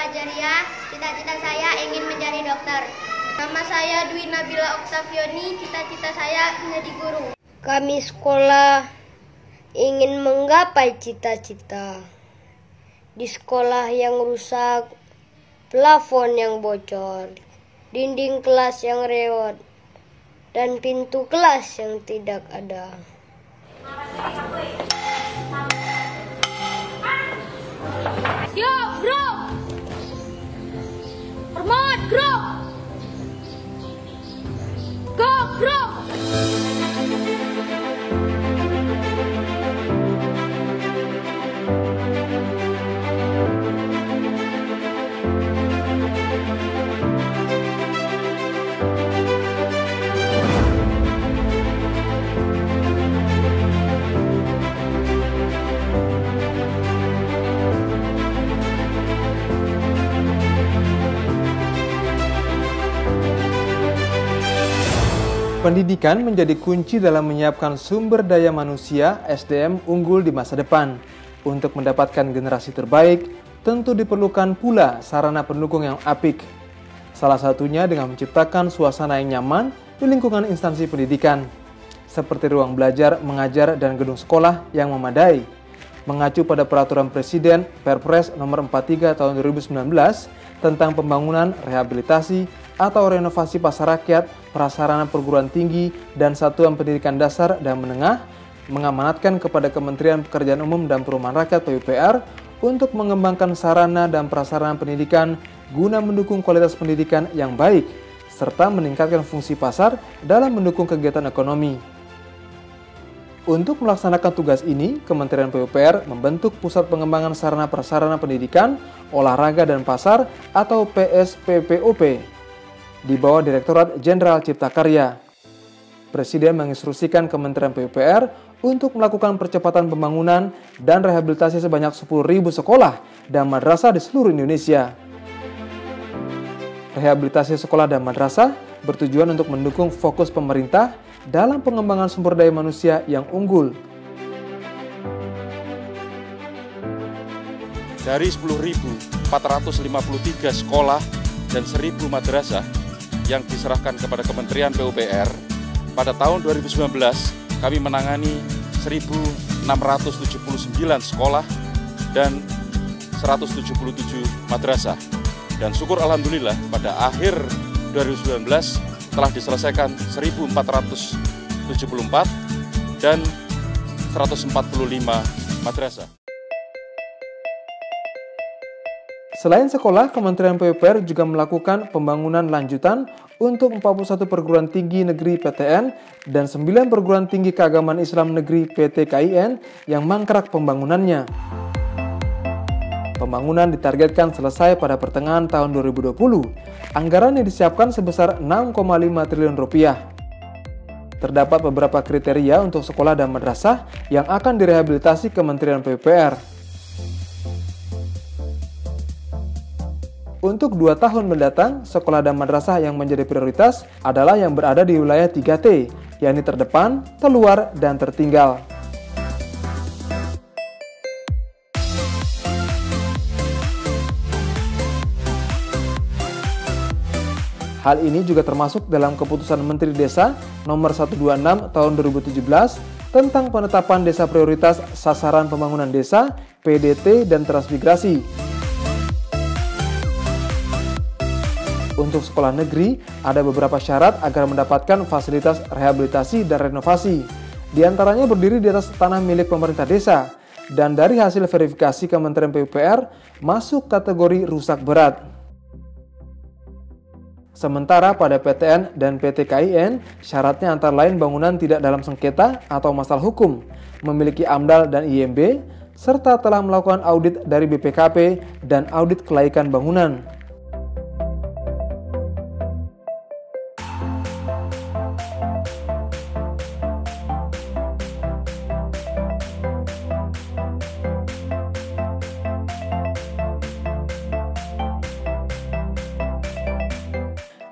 Fajaria, cita-cita saya ingin menjadi dokter. Nama saya Dwi Nabila Oktavioni, cita-cita saya menjadi guru. Kami sekolah ingin menggapai cita-cita. Di sekolah yang rusak, plafon yang bocor, dinding kelas yang reot, dan pintu kelas yang tidak ada. Yo, bro! Hormat, bro! Go, bro! Pendidikan menjadi kunci dalam menyiapkan sumber daya manusia (SDM) unggul di masa depan. Untuk mendapatkan generasi terbaik, tentu diperlukan pula sarana pendukung yang apik. Salah satunya dengan menciptakan suasana yang nyaman di lingkungan instansi pendidikan, seperti ruang belajar, mengajar, dan gedung sekolah yang memadai. Mengacu pada Peraturan Presiden Perpres Nomor 43 Tahun 2019 tentang pembangunan, rehabilitasi, atau renovasi pasar rakyat, prasarana perguruan tinggi, dan satuan pendidikan dasar dan menengah, mengamanatkan kepada Kementerian Pekerjaan Umum dan Perumahan Rakyat (PUPR) untuk mengembangkan sarana dan prasarana pendidikan guna mendukung kualitas pendidikan yang baik, serta meningkatkan fungsi pasar dalam mendukung kegiatan ekonomi. Untuk melaksanakan tugas ini, Kementerian PUPR membentuk Pusat Pengembangan Sarana Prasarana Pendidikan, Olahraga dan Pasar atau PSPPOP di bawah Direktorat Jenderal Cipta Karya. Presiden menginstruksikan Kementerian PUPR untuk melakukan percepatan pembangunan dan rehabilitasi sebanyak 10.000 sekolah dan madrasah di seluruh Indonesia. Rehabilitasi sekolah dan madrasah bertujuan untuk mendukung fokus pemerintah dalam pengembangan sumber daya manusia yang unggul. Dari 10.453 sekolah dan 1.000 madrasah yang diserahkan kepada Kementerian PUPR, pada tahun 2019 kami menangani 1.679 sekolah dan 177 madrasah. Dan syukur alhamdulillah pada akhir 2019 telah diselesaikan 1.474 dan 145 madrasah. Selain sekolah, Kementerian PUPR juga melakukan pembangunan lanjutan untuk 41 perguruan tinggi negeri PTN dan 9 perguruan tinggi keagamaan Islam negeri PTKIN yang mangkrak pembangunannya. Pembangunan ditargetkan selesai pada pertengahan tahun 2020. Anggaran yang disiapkan sebesar 6,5 triliun rupiah. Terdapat beberapa kriteria untuk sekolah dan madrasah yang akan direhabilitasi Kementerian PUPR. Untuk 2 tahun mendatang, sekolah dan madrasah yang menjadi prioritas adalah yang berada di wilayah 3T, yakni terdepan, terluar, dan tertinggal. Hal ini juga termasuk dalam keputusan Menteri Desa Nomor 126 Tahun 2017 tentang penetapan desa prioritas sasaran pembangunan desa, PDT, dan transmigrasi. Untuk sekolah negeri, ada beberapa syarat agar mendapatkan fasilitas rehabilitasi dan renovasi. Di antaranya berdiri di atas tanah milik pemerintah desa, dan dari hasil verifikasi Kementerian PUPR masuk kategori rusak berat. Sementara pada PTN dan PTKIN, syaratnya antara lain bangunan tidak dalam sengketa atau masalah hukum, memiliki AMDAL dan IMB, serta telah melakukan audit dari BPKP dan audit kelaikan bangunan.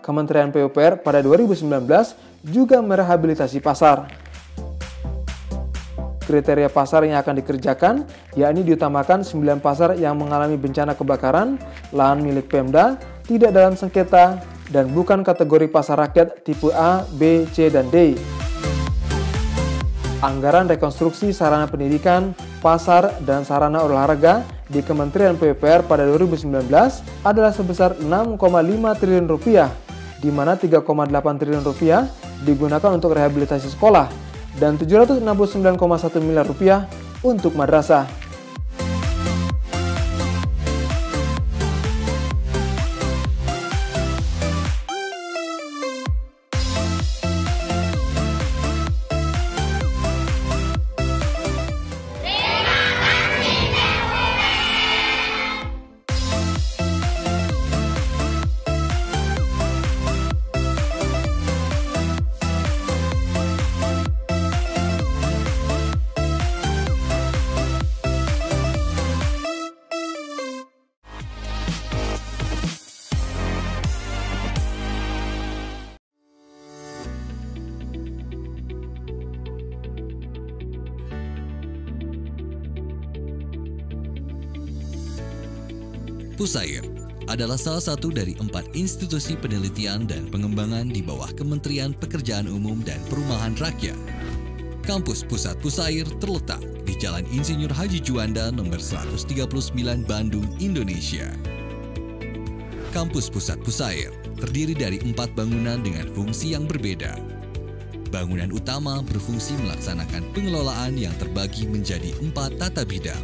Kementerian PUPR pada 2019 juga merehabilitasi pasar. Kriteria pasar yang akan dikerjakan, yakni diutamakan 9 pasar yang mengalami bencana kebakaran, lahan milik Pemda, tidak dalam sengketa, dan bukan kategori pasar rakyat tipe A, B, C, dan D. Anggaran rekonstruksi sarana pendidikan, pasar, dan sarana olahraga di Kementerian PUPR pada 2019 adalah sebesar Rp6,5 triliun, di mana Rp3,8 triliun digunakan untuk rehabilitasi sekolah dan Rp769,1 miliar untuk madrasah. Pusair adalah salah satu dari 4 institusi penelitian dan pengembangan di bawah Kementerian Pekerjaan Umum dan Perumahan Rakyat. Kampus Pusat Pusair terletak di Jalan Insinyur Haji Juanda nomor 139 Bandung, Indonesia. Kampus Pusat Pusair terdiri dari 4 bangunan dengan fungsi yang berbeda. Bangunan utama berfungsi melaksanakan pengelolaan yang terbagi menjadi 4 tata bidang.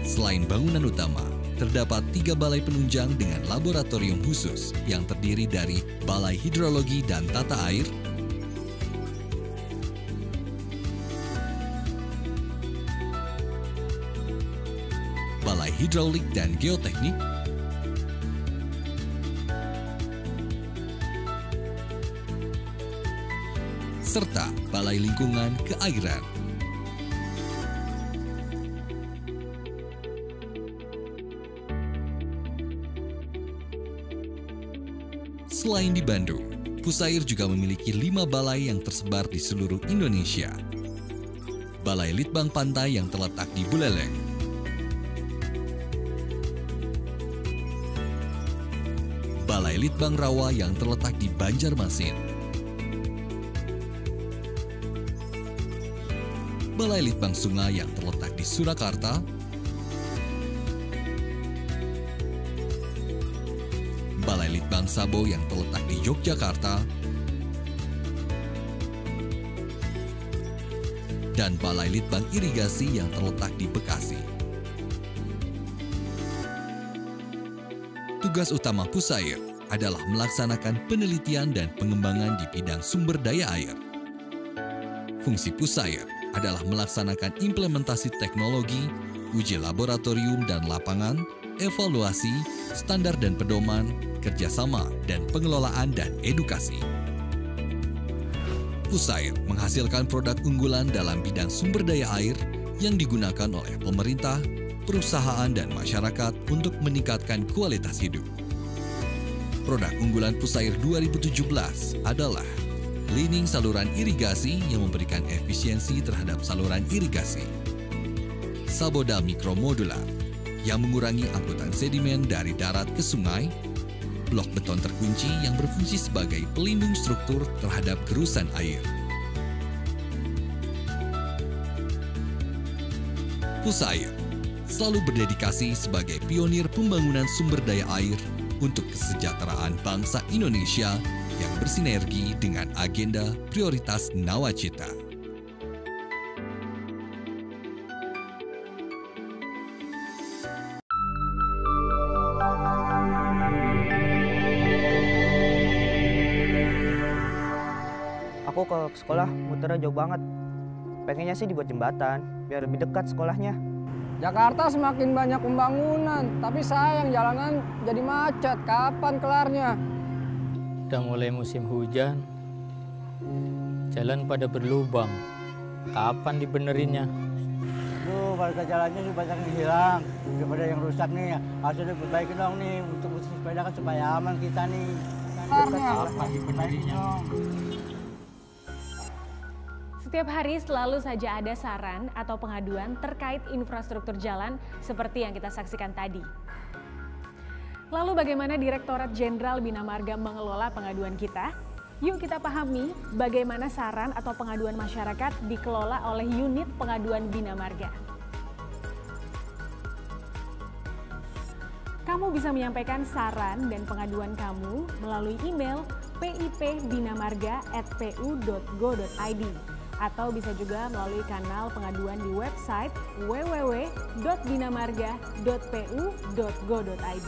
Selain bangunan utama, terdapat 3 balai penunjang dengan laboratorium khusus yang terdiri dari Balai Hidrologi dan Tata Air, Balai Hidrolik dan Geoteknik, serta Balai Lingkungan Keairan. Selain di Bandung, Pusair juga memiliki 5 balai yang tersebar di seluruh Indonesia. Balai Litbang Pantai yang terletak di Buleleng, Balai Litbang Rawa yang terletak di Banjarmasin, Balai Litbang Sungai yang terletak di Surakarta, Balai Litbang Sabo yang terletak di Yogyakarta, dan Balai Litbang Irigasi yang terletak di Bekasi. Tugas utama Pusair adalah melaksanakan penelitian dan pengembangan di bidang sumber daya air. Fungsi Pusair adalah melaksanakan implementasi teknologi, uji laboratorium dan lapangan, evaluasi, standar dan pedoman, kerjasama, dan pengelolaan dan edukasi. Pusair menghasilkan produk unggulan dalam bidang sumber daya air yang digunakan oleh pemerintah, perusahaan, dan masyarakat untuk meningkatkan kualitas hidup. Produk unggulan Pusair 2017 adalah cleaning saluran irigasi yang memberikan efisiensi terhadap saluran irigasi, Saboda Mikromodular yang mengurangi angkutan sedimen dari darat ke sungai, blok beton terkunci yang berfungsi sebagai pelindung struktur terhadap gerusan air. Pusair selalu berdedikasi sebagai pionir pembangunan sumber daya air untuk kesejahteraan bangsa Indonesia yang bersinergi dengan agenda prioritas Nawacita. Aku ke sekolah muternya jauh banget. Pengennya sih dibuat jembatan, biar lebih dekat sekolahnya. Jakarta semakin banyak pembangunan, tapi sayang jalanan jadi macet. Kapan kelarnya? Udah mulai musim hujan, jalan pada berlubang. Kapan dibenerinnya? Tuh, warga jalannya sih banyak yang hilang. Daripada yang rusak nih, harusnya diperbaiki dong nih untuk sepeda kan supaya aman kita nih. Kelarnya. Apa diperbaiki dong? Setiap hari selalu saja ada saran atau pengaduan terkait infrastruktur jalan seperti yang kita saksikan tadi. Lalu bagaimana Direktorat Jenderal Bina Marga mengelola pengaduan kita? Yuk kita pahami bagaimana saran atau pengaduan masyarakat dikelola oleh unit pengaduan Bina Marga. Kamu bisa menyampaikan saran dan pengaduan kamu melalui email pipbinamarga@pu.go.id atau bisa juga melalui kanal pengaduan di website www.binamarga.pu.go.id.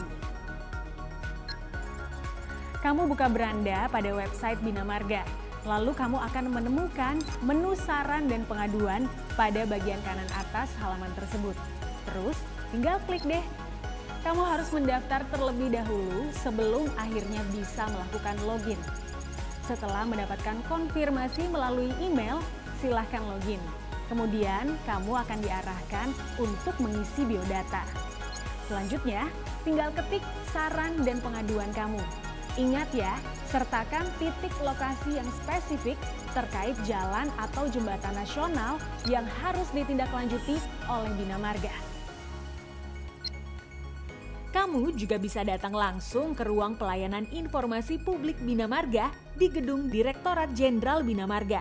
Kamu buka beranda pada website Bina Marga, lalu kamu akan menemukan menu saran dan pengaduan pada bagian kanan atas halaman tersebut. Terus tinggal klik deh. Kamu harus mendaftar terlebih dahulu sebelum akhirnya bisa melakukan login. Setelah mendapatkan konfirmasi melalui email, silahkan login. Kemudian kamu akan diarahkan untuk mengisi biodata. Selanjutnya, tinggal ketik saran dan pengaduan kamu. Ingat ya, sertakan titik lokasi yang spesifik terkait jalan atau jembatan nasional yang harus ditindaklanjuti oleh Bina Marga. Kamu juga bisa datang langsung ke ruang pelayanan informasi publik Bina Marga di gedung Direktorat Jenderal Bina Marga.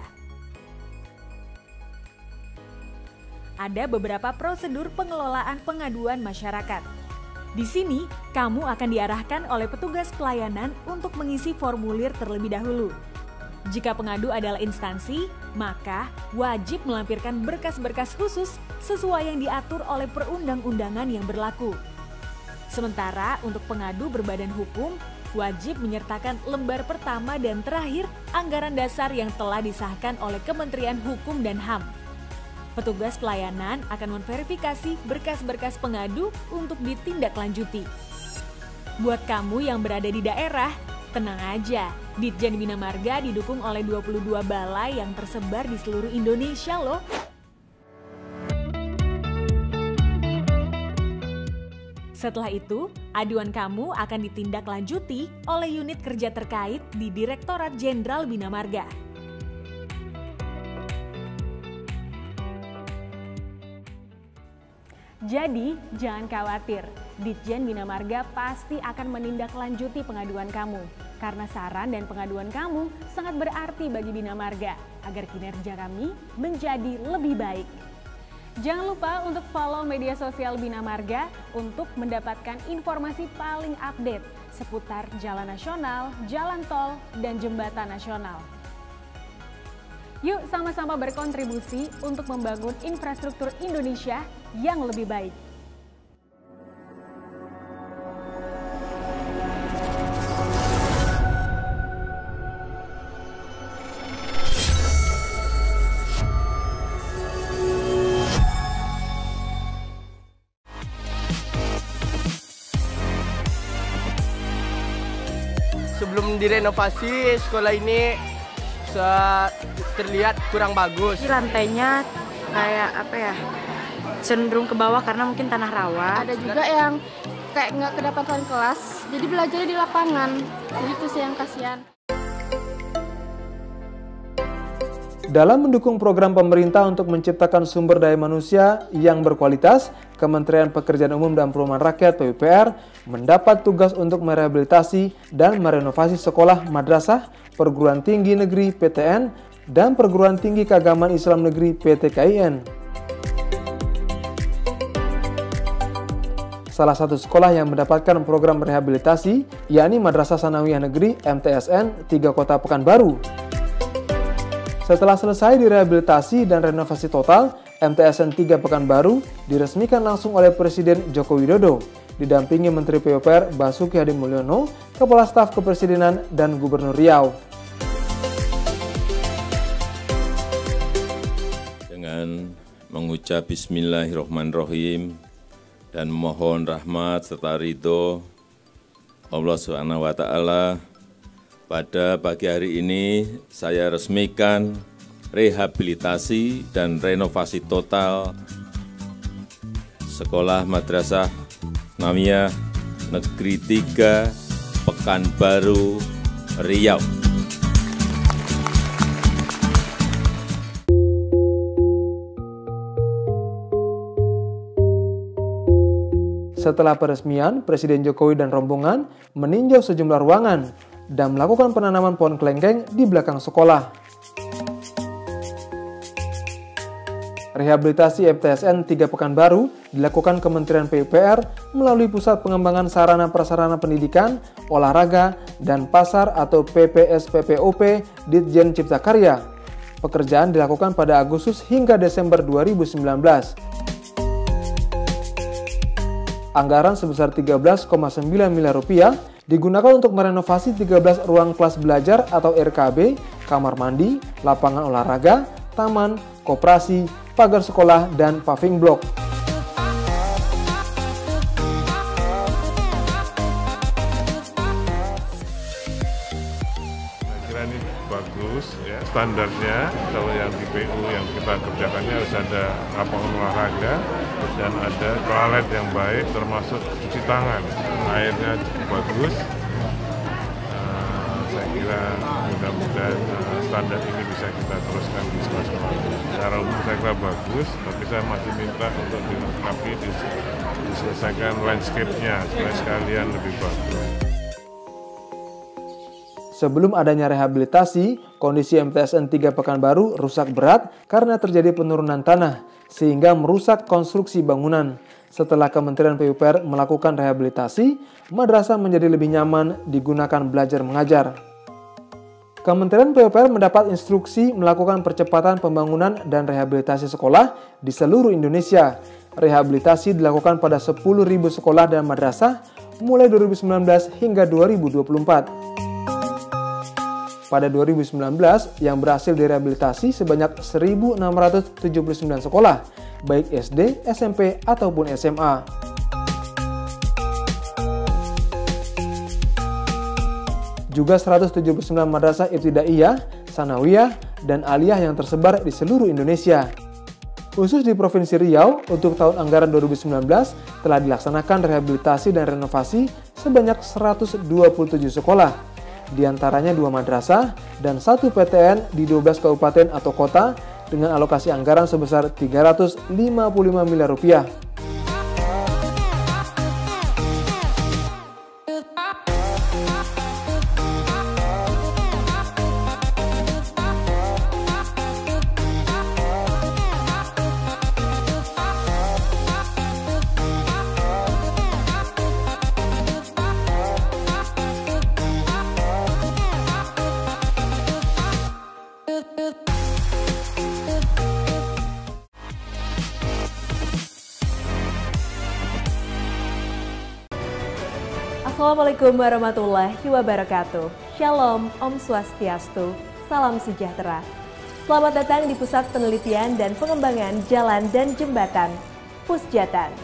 Ada beberapa prosedur pengelolaan pengaduan masyarakat. Di sini, kamu akan diarahkan oleh petugas pelayanan untuk mengisi formulir terlebih dahulu. Jika pengadu adalah instansi, maka wajib melampirkan berkas-berkas khusus sesuai yang diatur oleh perundang-undangan yang berlaku. Sementara untuk pengadu berbadan hukum, wajib menyertakan lembar pertama dan terakhir anggaran dasar yang telah disahkan oleh Kementerian Hukum dan HAM. Petugas pelayanan akan memverifikasi berkas-berkas pengadu untuk ditindaklanjuti. Buat kamu yang berada di daerah, tenang aja, Ditjen Bina Marga didukung oleh 22 balai yang tersebar di seluruh Indonesia loh. Setelah itu, aduan kamu akan ditindaklanjuti oleh unit kerja terkait di Direktorat Jenderal Bina Marga. Jadi, jangan khawatir, Ditjen Bina Marga pasti akan menindaklanjuti pengaduan kamu. Karena saran dan pengaduan kamu sangat berarti bagi Bina Marga, agar kinerja kami menjadi lebih baik. Jangan lupa untuk follow media sosial Bina Marga untuk mendapatkan informasi paling update seputar jalan nasional, jalan tol, dan jembatan nasional. Yuk sama-sama berkontribusi untuk membangun infrastruktur Indonesia yang lebih baik. Sebelum direnovasi, sekolah ini terlihat kurang bagus. Rantainya kayak apa ya, cenderung ke bawah karena mungkin tanah rawa. Ada juga yang kayak nggak kedapatan kelas, jadi belajarnya di lapangan. Jadi itu sih yang kasihan. Dalam mendukung program pemerintah untuk menciptakan sumber daya manusia yang berkualitas, Kementerian Pekerjaan Umum dan Perumahan Rakyat (PUPR) mendapat tugas untuk merehabilitasi dan merenovasi sekolah madrasah, perguruan tinggi negeri (PTN), dan perguruan tinggi keagamaan Islam negeri (PTKIN). Salah satu sekolah yang mendapatkan program rehabilitasi yakni Madrasah Sanawiyah Negeri MTSN 3 Kota Pekanbaru. Setelah selesai direhabilitasi dan renovasi total, MTSN 3 Pekanbaru diresmikan langsung oleh Presiden Joko Widodo, didampingi Menteri PUPR Basuki Hadimulyono, Kepala Staf Kepresidenan, dan Gubernur Riau. Dengan mengucap Bismillahirrahmanirrahim dan mohon rahmat serta ridho Allah SWT, pada pagi hari ini saya resmikan rehabilitasi dan renovasi total Sekolah Madrasah Sanawiyah Negeri 3 Pekanbaru, Riau. Setelah peresmian, Presiden Jokowi dan rombongan meninjau sejumlah ruangan dan melakukan penanaman pohon kelengkeng di belakang sekolah. Rehabilitasi MTSN 3 Pekanbaru dilakukan Kementerian PUPR melalui Pusat Pengembangan Sarana Prasarana Pendidikan, Olahraga, dan Pasar atau PPSPPOP Ditjen Cipta Karya. Pekerjaan dilakukan pada Agustus hingga Desember 2019. Anggaran sebesar 13,9 miliar rupiah digunakan untuk merenovasi 13 ruang kelas belajar atau RKB, kamar mandi, lapangan olahraga, taman, koperasi, pagar sekolah, dan paving block. Saya kira ini bagus ya, standarnya kalau yang di PU yang kita kerjakannya harus ada lapangan olahraga dan ada toilet yang baik termasuk cuci tangan, airnya bagus. Saya kira mudah-mudahan standar ini bisa kita teruskan di sekolah-sekolah. Secara umum saya kira bagus, tapi saya masih minta untuk dilengkapi, diselesaikan landscape-nya supaya sekalian lebih bagus. Sebelum adanya rehabilitasi, kondisi MTSN 3 Pekanbaru rusak berat karena terjadi penurunan tanah, sehingga merusak konstruksi bangunan. Setelah Kementerian PUPR melakukan rehabilitasi, madrasah menjadi lebih nyaman digunakan belajar mengajar. Kementerian PUPR mendapat instruksi melakukan percepatan pembangunan dan rehabilitasi sekolah di seluruh Indonesia. Rehabilitasi dilakukan pada 10.000 sekolah dan madrasah mulai 2019 hingga 2024. Pada 2019, yang berhasil direhabilitasi sebanyak 1.679 sekolah, baik SD, SMP, ataupun SMA. Juga 179 madrasah ibtidaiyah, sanawiyah, dan aliyah yang tersebar di seluruh Indonesia. Khusus di Provinsi Riau, untuk tahun anggaran 2019 telah dilaksanakan rehabilitasi dan renovasi sebanyak 127 sekolah. Di antaranya 2 madrasah dan 1 PTN di 12 kabupaten atau kota dengan alokasi anggaran sebesar 355 miliar rupiah. Assalamualaikum warahmatullahi wabarakatuh. Shalom, Om Swastiastu, salam sejahtera. Selamat datang di Pusat Penelitian dan Pengembangan Jalan dan Jembatan, Pusjatan.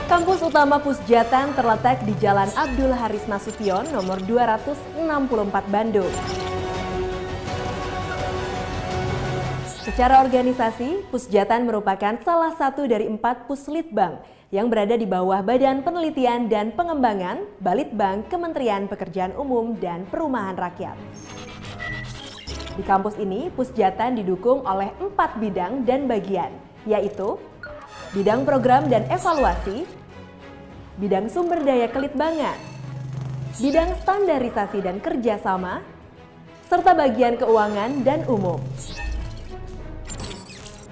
Kampus utama Pusjatan terletak di Jalan Abdul Haris Nasution nomor 264 Bandung. Secara organisasi, Pusjatan merupakan salah satu dari 4 puslitbang yang berada di bawah Badan Penelitian dan Pengembangan Balitbang Kementerian Pekerjaan Umum dan Perumahan Rakyat. Di kampus ini, Pusjatan didukung oleh 4 bidang dan bagian, yaitu bidang program dan evaluasi, bidang sumber daya kelitbangan, bidang standarisasi dan kerjasama, serta bagian keuangan dan umum.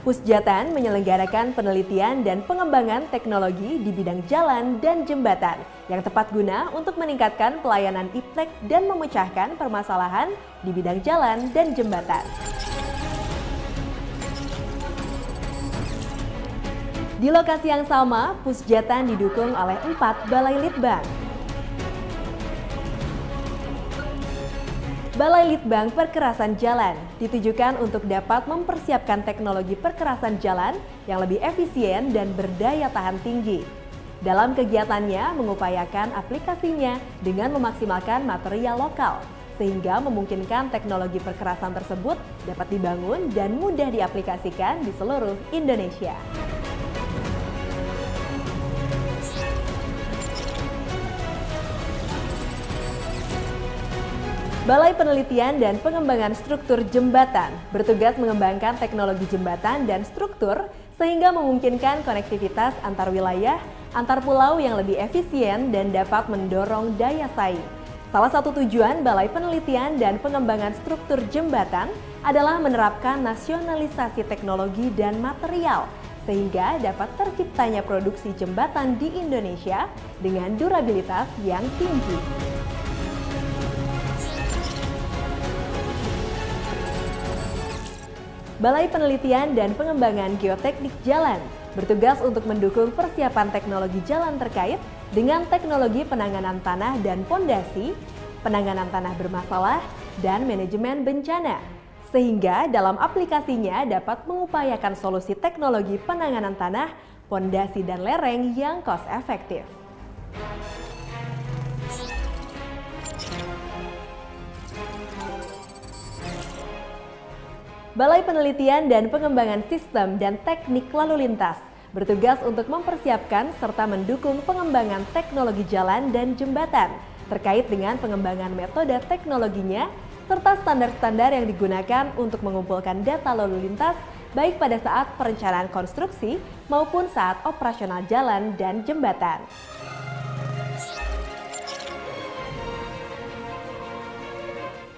Pusjatan menyelenggarakan penelitian dan pengembangan teknologi di bidang jalan dan jembatan yang tepat guna untuk meningkatkan pelayanan iptek dan memecahkan permasalahan di bidang jalan dan jembatan. Di lokasi yang sama, Pusjatan didukung oleh 4 balai litbang. Balai Litbang Perkerasan Jalan ditujukan untuk dapat mempersiapkan teknologi perkerasan jalan yang lebih efisien dan berdaya tahan tinggi. Dalam kegiatannya mengupayakan aplikasinya dengan memaksimalkan material lokal, sehingga memungkinkan teknologi perkerasan tersebut dapat dibangun dan mudah diaplikasikan di seluruh Indonesia. Balai Penelitian dan Pengembangan Struktur Jembatan bertugas mengembangkan teknologi jembatan dan struktur sehingga memungkinkan konektivitas antar wilayah, antar pulau yang lebih efisien dan dapat mendorong daya saing. Salah satu tujuan Balai Penelitian dan Pengembangan Struktur Jembatan adalah menerapkan nasionalisasi teknologi dan material sehingga dapat terciptanya produksi jembatan di Indonesia dengan durabilitas yang tinggi. Balai Penelitian dan Pengembangan Geoteknik Jalan bertugas untuk mendukung persiapan teknologi jalan terkait dengan teknologi penanganan tanah dan pondasi, penanganan tanah bermasalah, dan manajemen bencana, sehingga dalam aplikasinya dapat mengupayakan solusi teknologi penanganan tanah, pondasi, dan lereng yang cost efektif. Balai Penelitian dan Pengembangan Sistem dan Teknik Lalu Lintas bertugas untuk mempersiapkan serta mendukung pengembangan teknologi jalan dan jembatan terkait dengan pengembangan metode teknologinya serta standar-standar yang digunakan untuk mengumpulkan data lalu lintas baik pada saat perencanaan konstruksi maupun saat operasional jalan dan jembatan.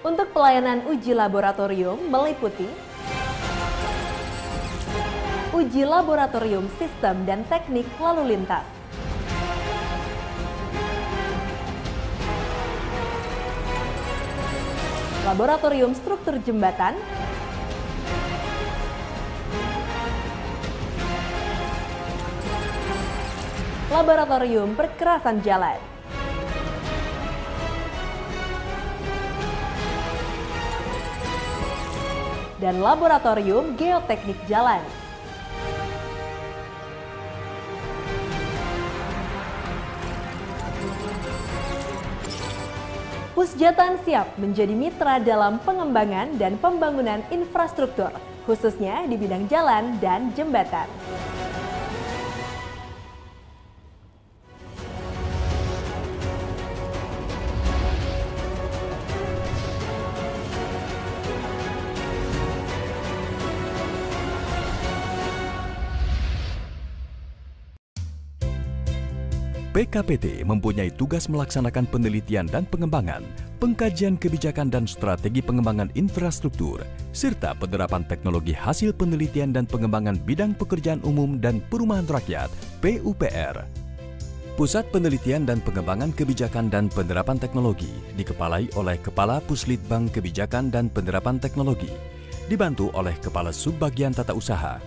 Untuk pelayanan uji laboratorium meliputi uji laboratorium sistem dan teknik lalu lintas, laboratorium struktur jembatan, laboratorium perkerasan jalan, dan laboratorium geoteknik jalan. Pusjatan siap menjadi mitra dalam pengembangan dan pembangunan infrastruktur, khususnya di bidang jalan dan jembatan. PKPT mempunyai tugas melaksanakan penelitian dan pengembangan, pengkajian kebijakan dan strategi pengembangan infrastruktur, serta penerapan teknologi hasil penelitian dan pengembangan bidang pekerjaan umum dan perumahan rakyat (PUPR). Pusat Penelitian dan Pengembangan Kebijakan dan Penerapan Teknologi dikepalai oleh Kepala Puslitbang Kebijakan dan Penerapan Teknologi, dibantu oleh Kepala Subbagian Tata Usaha,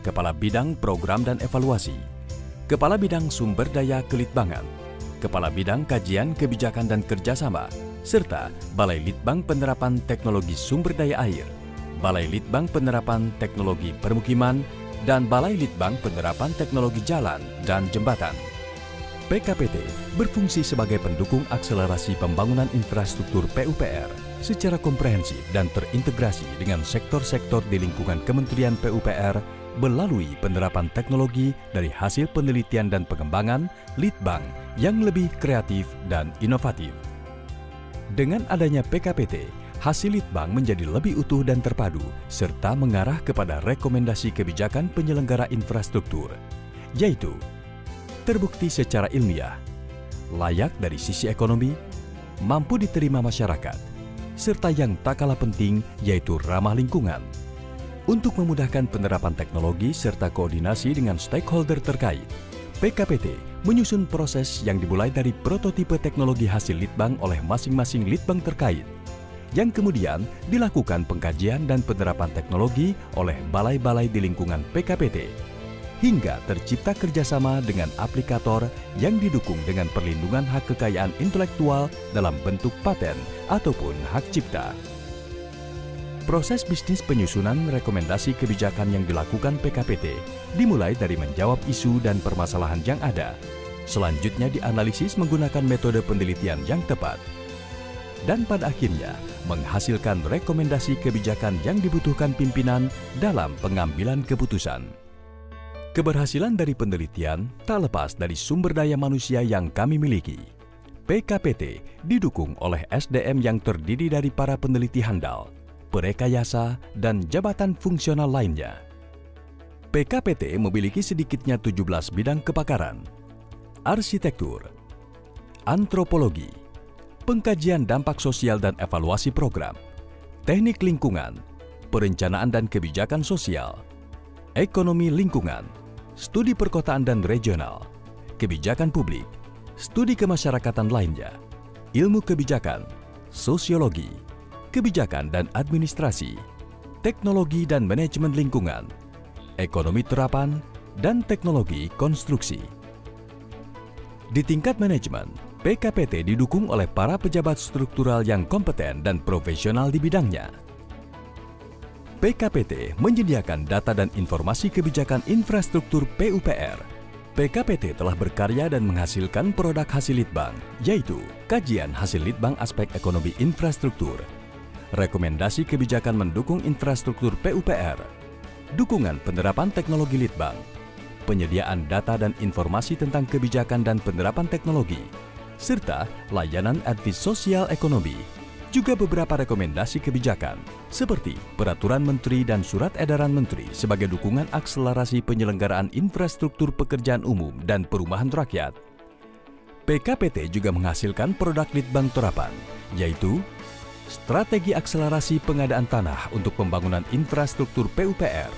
Kepala Bidang Program dan Evaluasi, Kepala Bidang Sumber Daya Kelitbangan, Kepala Bidang Kajian Kebijakan dan Kerjasama, serta Balai Litbang Penerapan Teknologi Sumber Daya Air, Balai Litbang Penerapan Teknologi Permukiman, dan Balai Litbang Penerapan Teknologi Jalan dan Jembatan. PKPT berfungsi sebagai pendukung akselerasi pembangunan infrastruktur PUPR secara komprehensif dan terintegrasi dengan sektor-sektor di lingkungan Kementerian PUPR melalui penerapan teknologi dari hasil penelitian dan pengembangan Litbang yang lebih kreatif dan inovatif. Dengan adanya PKPT, hasil Litbang menjadi lebih utuh dan terpadu, serta mengarah kepada rekomendasi kebijakan penyelenggara infrastruktur, yaitu terbukti secara ilmiah, layak dari sisi ekonomi, mampu diterima masyarakat, serta yang tak kalah penting yaitu ramah lingkungan. Untuk memudahkan penerapan teknologi serta koordinasi dengan stakeholder terkait, PKPT menyusun proses yang dimulai dari prototipe teknologi hasil Litbang oleh masing-masing Litbang terkait, yang kemudian dilakukan pengkajian dan penerapan teknologi oleh balai-balai di lingkungan PKPT, hingga tercipta kerjasama dengan aplikator yang didukung dengan perlindungan hak kekayaan intelektual dalam bentuk paten ataupun hak cipta. Proses bisnis penyusunan rekomendasi kebijakan yang dilakukan PKPT dimulai dari menjawab isu dan permasalahan yang ada. Selanjutnya dianalisis menggunakan metode penelitian yang tepat. Dan pada akhirnya menghasilkan rekomendasi kebijakan yang dibutuhkan pimpinan dalam pengambilan keputusan. Keberhasilan dari penelitian tak lepas dari sumber daya manusia yang kami miliki. PKPT didukung oleh SDM yang terdiri dari para peneliti handal, perekayasa, dan jabatan fungsional lainnya. PKPT memiliki sedikitnya 17 bidang kepakaran: arsitektur, antropologi, pengkajian dampak sosial dan evaluasi program, teknik lingkungan, perencanaan dan kebijakan sosial, ekonomi lingkungan, studi perkotaan dan regional, kebijakan publik, studi kemasyarakatan lainnya, ilmu kebijakan, sosiologi, kebijakan dan administrasi, teknologi dan manajemen lingkungan, ekonomi terapan, dan teknologi konstruksi. Di tingkat manajemen, PKPT didukung oleh para pejabat struktural yang kompeten dan profesional di bidangnya. PKPT menyediakan data dan informasi kebijakan infrastruktur PUPR. PKPT telah berkarya dan menghasilkan produk hasil Litbang, yaitu kajian hasil Litbang aspek ekonomi infrastruktur, rekomendasi kebijakan mendukung infrastruktur PUPR, dukungan penerapan teknologi Litbang, penyediaan data dan informasi tentang kebijakan dan penerapan teknologi, serta layanan advis sosial ekonomi, juga beberapa rekomendasi kebijakan, seperti Peraturan Menteri dan Surat Edaran Menteri sebagai dukungan akselerasi penyelenggaraan infrastruktur pekerjaan umum dan perumahan rakyat. PKPT juga menghasilkan produk Litbang Terapan, yaitu Strategi Akselerasi Pengadaan Tanah untuk Pembangunan Infrastruktur PUPR,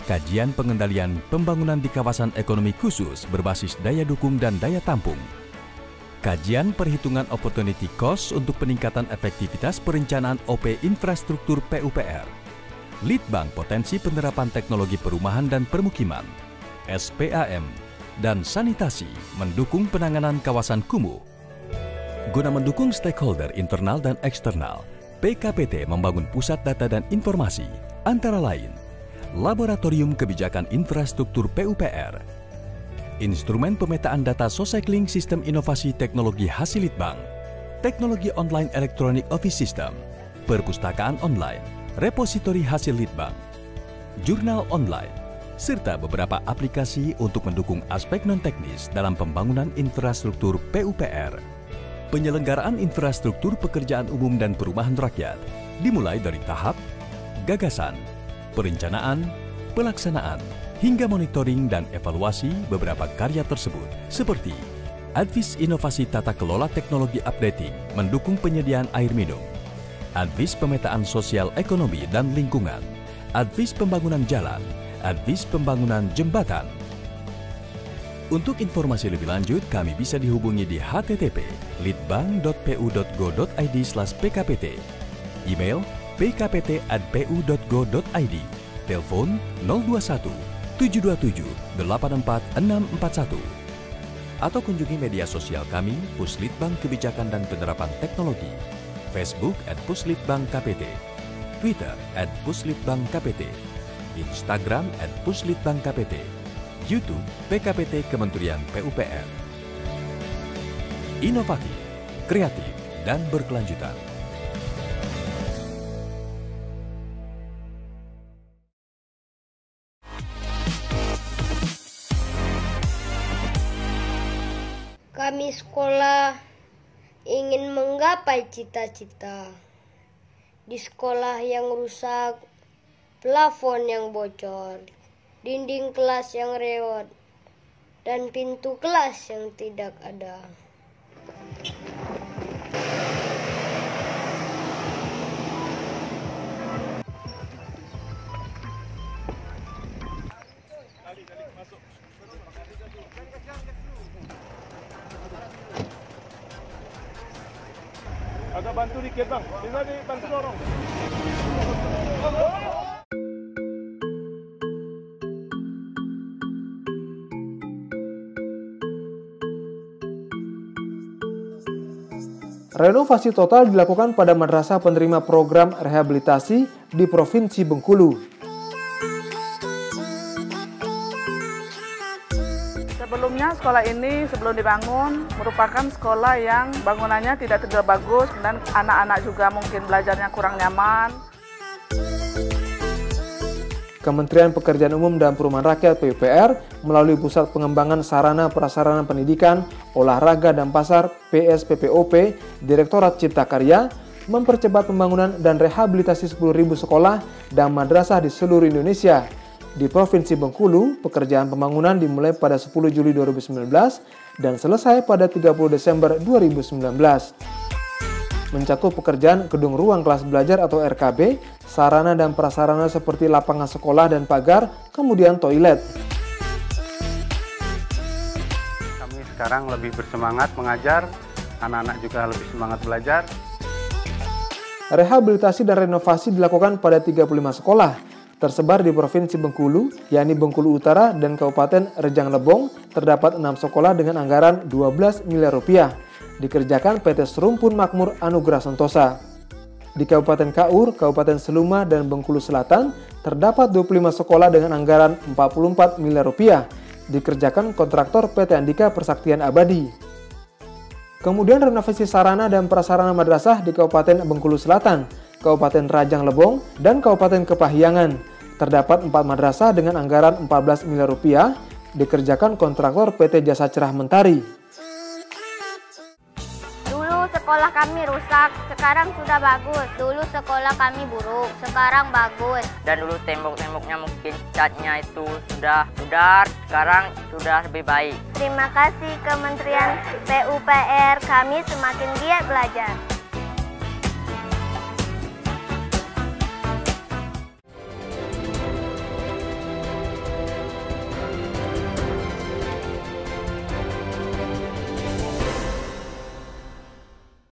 Kajian Pengendalian Pembangunan di Kawasan Ekonomi Khusus berbasis daya dukung dan daya tampung, Kajian Perhitungan Opportunity Cost untuk peningkatan efektivitas perencanaan OP infrastruktur PUPR, Litbang Potensi Penerapan Teknologi Perumahan dan Permukiman, SPAM, dan Sanitasi mendukung penanganan kawasan kumuh. Guna mendukung stakeholder internal dan eksternal, PKPT membangun pusat data dan informasi, antara lain Laboratorium Kebijakan Infrastruktur PUPR, Instrumen Pemetaan Data Socycling Sistem Inovasi Teknologi Hasil Litbang, Teknologi Online Electronic Office System, Perpustakaan Online, Repositori Hasil Litbang, Jurnal Online, serta beberapa aplikasi untuk mendukung aspek non-teknis dalam pembangunan infrastruktur PUPR. Penyelenggaraan infrastruktur pekerjaan umum dan perumahan rakyat dimulai dari tahap gagasan, perencanaan, pelaksanaan, hingga monitoring dan evaluasi beberapa karya tersebut, seperti Advis Inovasi Tata Kelola Teknologi Updating mendukung penyediaan air minum, Advis Pemetaan Sosial Ekonomi dan Lingkungan, Advis Pembangunan Jalan, Advis Pembangunan Jembatan. Untuk informasi lebih lanjut, kami bisa dihubungi di http://litbang.pu.go.id/pkpt, email pkpt@pu.go.id, telepon 021 727 84641, atau kunjungi media sosial kami Puslitbang Kebijakan dan Penerapan Teknologi, Facebook @puslitbangkpt, Twitter @puslitbangkpt, Instagram @puslitbangkpt, YouTube PKPT Kementerian PUPR. Inovatif, kreatif, dan berkelanjutan. Kami sekolah ingin menggapai cita-cita. Di sekolah yang rusak, plafon yang bocor, dinding kelas yang reot, dan pintu kelas yang tidak ada. Agak bantu dikit bang, bisa dibantu dorong. Renovasi total dilakukan pada madrasah penerima program rehabilitasi di Provinsi Bengkulu. Sebelumnya sekolah ini sebelum dibangun merupakan sekolah yang bangunannya tidak terlalu bagus dan anak-anak juga mungkin belajarnya kurang nyaman. Kementerian Pekerjaan Umum dan Perumahan Rakyat PUPR melalui Pusat Pengembangan Sarana Prasarana Pendidikan, Olahraga dan Pasar PSPPOP, Direktorat Cipta Karya, mempercepat pembangunan dan rehabilitasi 10.000 sekolah dan madrasah di seluruh Indonesia. Di Provinsi Bengkulu, pekerjaan pembangunan dimulai pada 10 Juli 2019 dan selesai pada 30 Desember 2019. Mencakup pekerjaan gedung ruang kelas belajar atau RKB, sarana dan prasarana seperti lapangan sekolah dan pagar, kemudian toilet. Kami sekarang lebih bersemangat mengajar, anak-anak juga lebih semangat belajar. Rehabilitasi dan renovasi dilakukan pada 35 sekolah, tersebar di Provinsi Bengkulu, yakni Bengkulu Utara dan Kabupaten Rejang Lebong, terdapat 6 sekolah dengan anggaran 12 miliar rupiah. Dikerjakan PT Serumpun Makmur Anugerah Sentosa. Di Kabupaten Kaur, Kabupaten Seluma, dan Bengkulu Selatan, terdapat 25 sekolah dengan anggaran 44 miliar rupiah. Dikerjakan kontraktor PT Andika Persaktian Abadi. Kemudian renovasi sarana dan prasarana madrasah di Kabupaten Bengkulu Selatan, Kabupaten Rajang Lebong, dan Kabupaten Kepahyangan. Terdapat 4 madrasah dengan anggaran 14 miliar rupiah. Dikerjakan kontraktor PT Jasa Cerah Mentari. Sekolah kami rusak, sekarang sudah bagus. Dulu sekolah kami buruk, sekarang bagus. Dan dulu tembok-temboknya mungkin catnya itu sudah pudar, sekarang sudah lebih baik. Terima kasih Kementerian PUPR, kami semakin giat belajar.